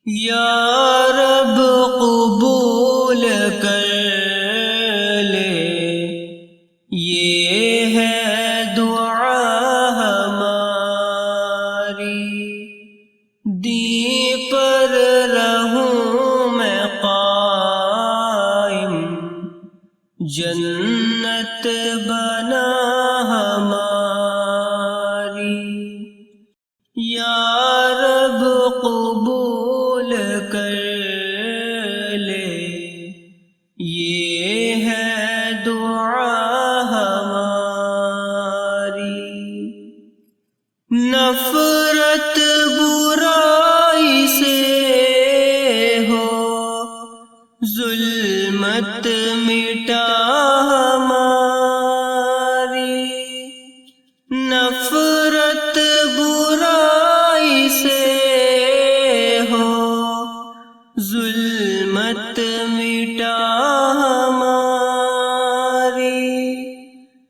یا رب قبول کر لے، یہ ہے دعا ہماری، دین پر رہوں میں قائم، جنت بنا ہماری، یا رب قبول کر لے، یہ ہے دعا ہماری، نفرت برائی سے ہو، ظلمت مٹا ہماری، نفرت برائی سے ہو، ظلمت مٹا ہماری،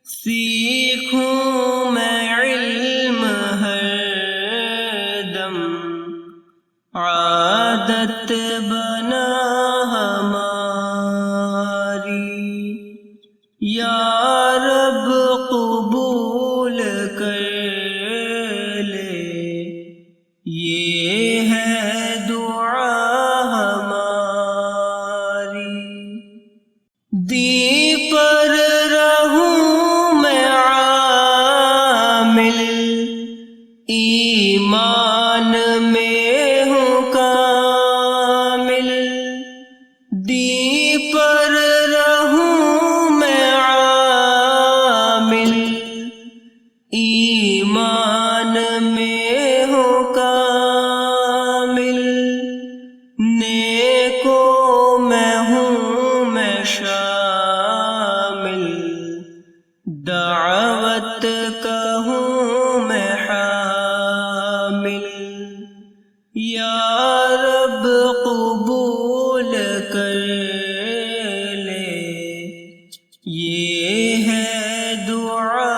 سیکھوں میں علم ہر دم، عادت بنا ہماری، یا رب قبول کر لے، یہ ہے دعا ہماری، دین پر رہوں میں عامل، ایمان میں ہوں کامل، دین پر رہوں میں عامل، ایمان میں ہوں کامل، نیکوں میں ہوں میں شامل، دعوت کا ہوں میں حامل، یا رب قبول کر لے، یہ ہے دعا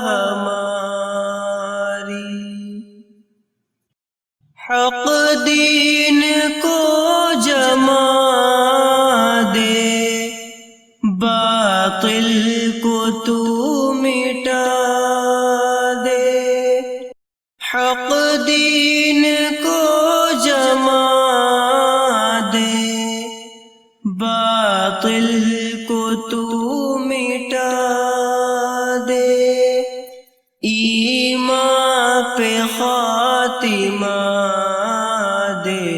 ہماری، حق دین کو جما دے، باطل کو تو مٹا دے، حق دین کو جما دے، باطل کو تو مٹا دے، ایمان پہ خاتمہ دے،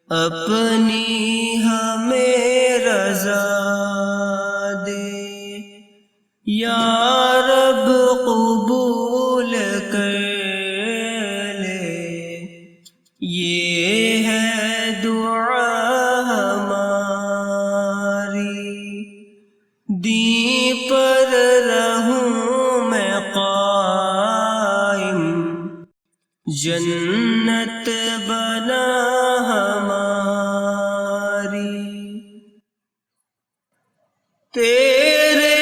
اپنی ہمیں رضا دے، یا رب قبول کر لے، یہ ہے دعا ہماری، دین پر رہوں میں قائم، جنت بنا ہماری، تیرے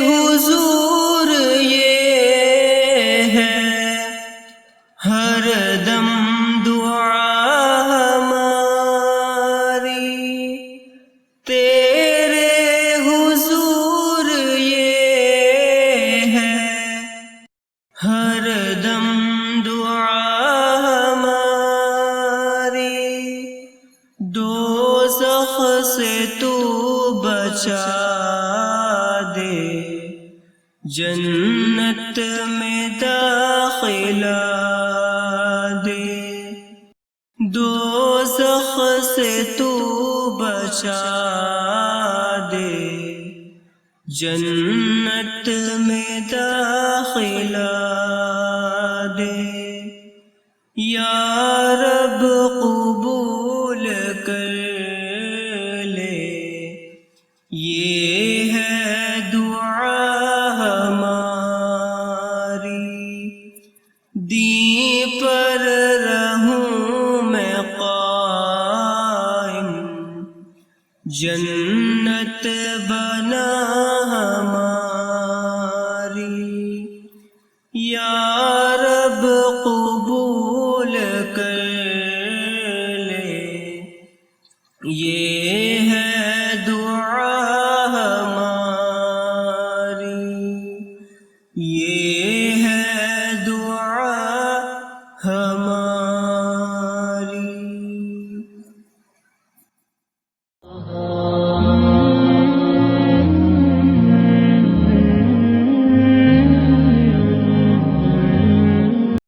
حضور یہ ہے ہر دم دعا ہماری، تیرے حضور یہ ہے ہر دم دعا ہماری، دوزخ سے تو بچا دے، جنت میں داخلہ دے، دوزخ سے تو بچا دے، جنت میں داخلہ دے، یا رب قبول کر لے، یہ ہے دعا ہماری، دین پر رہوں میں قائم، جنت بنا ہماری، یا رب قبول کر لے، یہ ہے دعا ہماری، یہ ہے دعا ہماری۔